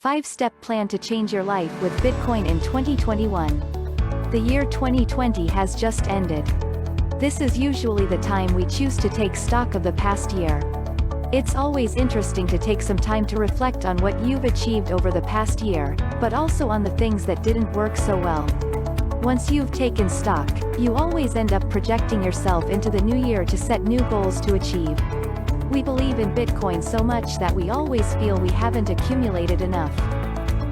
5-step plan to change your life with Bitcoin in 2021. The year 2020 has just ended. This is usually the time we choose to take stock of the past year. It's always interesting to take some time to reflect on what you've achieved over the past year, but also on the things that didn't work so well. Once you've taken stock, you always end up projecting yourself into the new year to set new goals to achieve. We believe in Bitcoin so much that we always feel we haven't accumulated enough.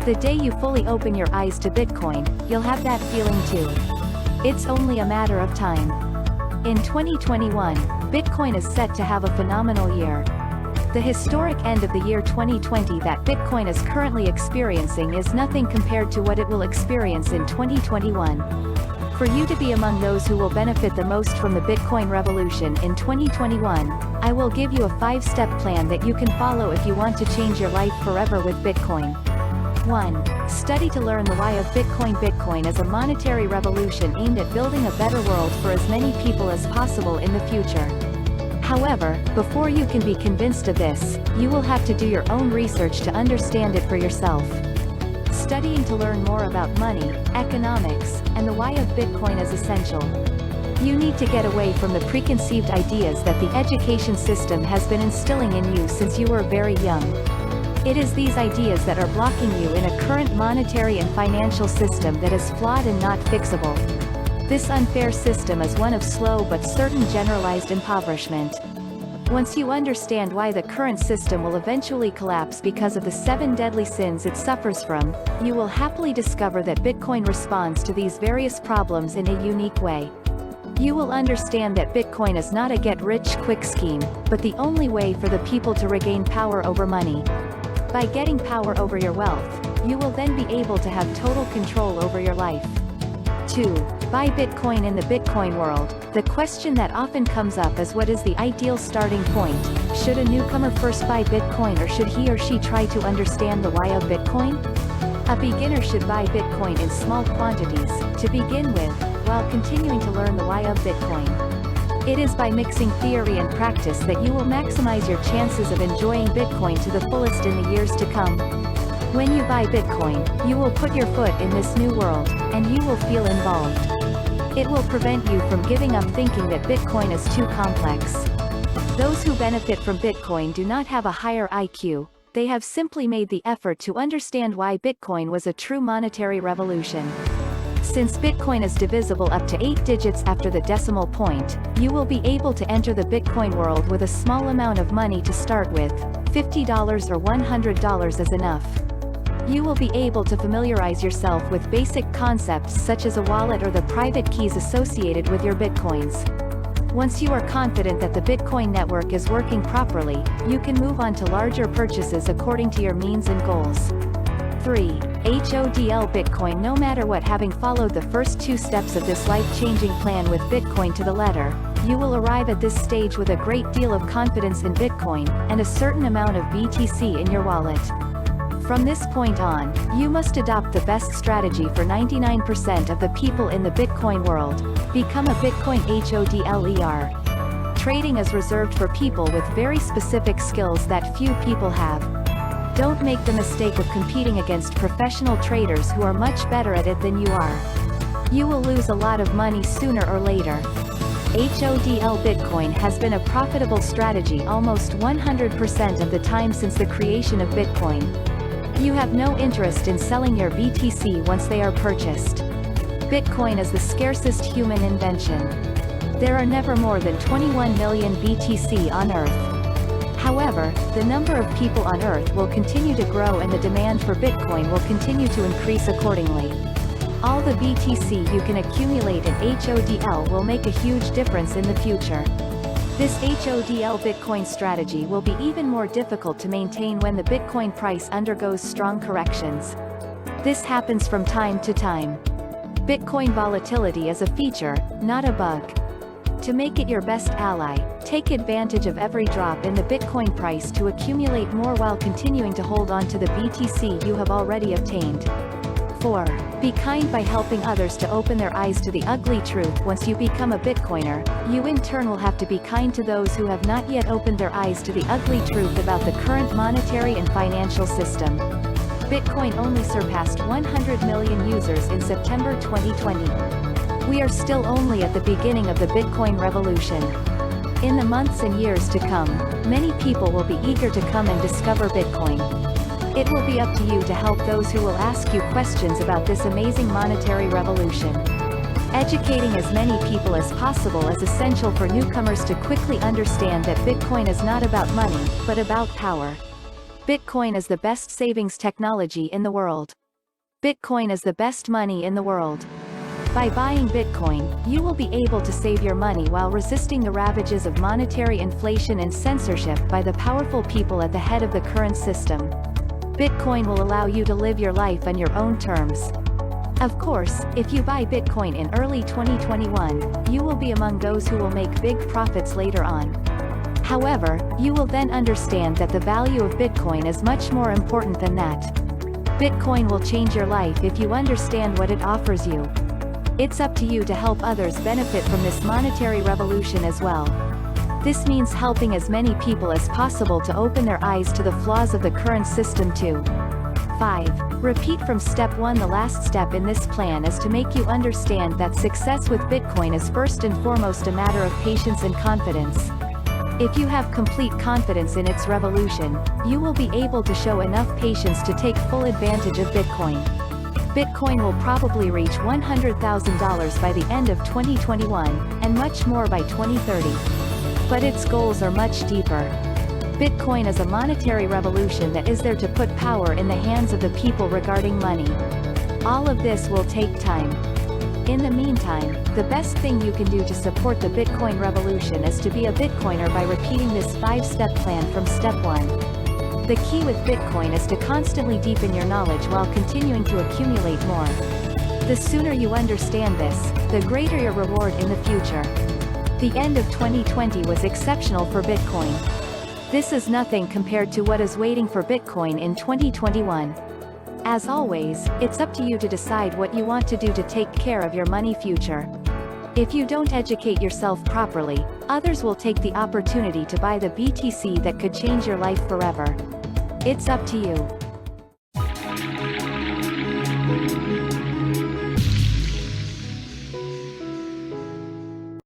The day you fully open your eyes to Bitcoin, you'll have that feeling too. It's only a matter of time. In 2021, Bitcoin is set to have a phenomenal year. The historic end of the year 2020 that Bitcoin is currently experiencing is nothing compared to what it will experience in 2021. For you to be among those who will benefit the most from the Bitcoin revolution in 2021, I will give you a 5-step plan that you can follow if you want to change your life forever with Bitcoin. 1. Study to learn the why of Bitcoin. Bitcoin is a monetary revolution aimed at building a better world for as many people as possible in the future. However, before you can be convinced of this, you will have to do your own research to understand it for yourself. Studying to learn more about money, economics, and the why of Bitcoin is essential. You need to get away from the preconceived ideas that the education system has been instilling in you since you were very young. It is these ideas that are blocking you in a current monetary and financial system that is flawed and not fixable. This unfair system is one of slow but certain generalized impoverishment. Once you understand why the current system will eventually collapse because of the 7 deadly sins it suffers from, you will happily discover that Bitcoin responds to these various problems in a unique way. You will understand that Bitcoin is not a get-rich-quick scheme, but the only way for the people to regain power over money. By getting power over your wealth, you will then be able to have total control over your life. 2. Buy Bitcoin. In the Bitcoin world, the question that often comes up is what is the ideal starting point? Should a newcomer first buy Bitcoin, or should he or she try to understand the why of Bitcoin? A beginner should buy Bitcoin in small quantities, to begin with, while continuing to learn the why of Bitcoin. It is by mixing theory and practice that you will maximize your chances of enjoying Bitcoin to the fullest in the years to come. When you buy Bitcoin, you will put your foot in this new world, and you will feel involved. It will prevent you from giving up thinking that Bitcoin is too complex. Those who benefit from Bitcoin do not have a higher IQ, they have simply made the effort to understand why Bitcoin was a true monetary revolution. Since Bitcoin is divisible up to 8 digits after the decimal point, you will be able to enter the Bitcoin world with a small amount of money to start with. $50 or $100 is enough. You will be able to familiarize yourself with basic concepts such as a wallet or the private keys associated with your Bitcoins. Once you are confident that the Bitcoin network is working properly, you can move on to larger purchases according to your means and goals. 3. HODL Bitcoin. No matter what, having followed the first 2 steps of this life-changing plan with Bitcoin to the letter, you will arrive at this stage with a great deal of confidence in Bitcoin, and a certain amount of BTC in your wallet. From this point on, you must adopt the best strategy for 99% of the people in the Bitcoin world. Become a Bitcoin HODLER. Trading is reserved for people with very specific skills that few people have. Don't make the mistake of competing against professional traders who are much better at it than you are. You will lose a lot of money sooner or later. HODL Bitcoin has been a profitable strategy almost 100% of the time since the creation of Bitcoin. You have no interest in selling your BTC once they are purchased. Bitcoin is the scarcest human invention. There are never more than 21 million BTC on Earth. However, the number of people on Earth will continue to grow and the demand for Bitcoin will continue to increase accordingly. All the BTC you can accumulate in HODL will make a huge difference in the future. This HODL Bitcoin strategy will be even more difficult to maintain when the Bitcoin price undergoes strong corrections. This happens from time to time. Bitcoin volatility is a feature, not a bug. To make it your best ally, take advantage of every drop in the Bitcoin price to accumulate more while continuing to hold on to the BTC you have already obtained. 4. Be kind. By helping others to open their eyes to the ugly truth. Once you become a Bitcoiner, you in turn will have to be kind to those who have not yet opened their eyes to the ugly truth about the current monetary and financial system. Bitcoin only surpassed 100 million users in September 2020. We are still only at the beginning of the Bitcoin revolution. In the months and years to come, many people will be eager to come and discover Bitcoin. It will be up to you to help those who will ask you questions about this amazing monetary revolution. Educating as many people as possible is essential for newcomers to quickly understand that Bitcoin is not about money, but about power. Bitcoin is the best savings technology in the world. Bitcoin is the best money in the world. By buying Bitcoin, you will be able to save your money while resisting the ravages of monetary inflation and censorship by the powerful people at the head of the current system. Bitcoin will allow you to live your life on your own terms. Of course, if you buy Bitcoin in early 2021, you will be among those who will make big profits later on. However, you will then understand that the value of Bitcoin is much more important than that. Bitcoin will change your life if you understand what it offers you. It's up to you to help others benefit from this monetary revolution as well. This means helping as many people as possible to open their eyes to the flaws of the current system too. 5. Repeat from step 1. The last step in this plan is to make you understand that success with Bitcoin is first and foremost a matter of patience and confidence. If you have complete confidence in its revolution, you will be able to show enough patience to take full advantage of Bitcoin. Bitcoin will probably reach $100,000 by the end of 2021, and much more by 2030. But its goals are much deeper. Bitcoin is a monetary revolution that is there to put power in the hands of the people regarding money. All of this will take time. In the meantime, the best thing you can do to support the Bitcoin revolution is to be a Bitcoiner by repeating this 5-step plan from step 1. The key with Bitcoin is to constantly deepen your knowledge while continuing to accumulate more. The sooner you understand this, the greater your reward in the future. The end of 2020 was exceptional for Bitcoin. This is nothing compared to what is waiting for Bitcoin in 2021. As always, it's up to you to decide what you want to do to take care of your money future. If you don't educate yourself properly, others will take the opportunity to buy the BTC that could change your life forever. It's up to you.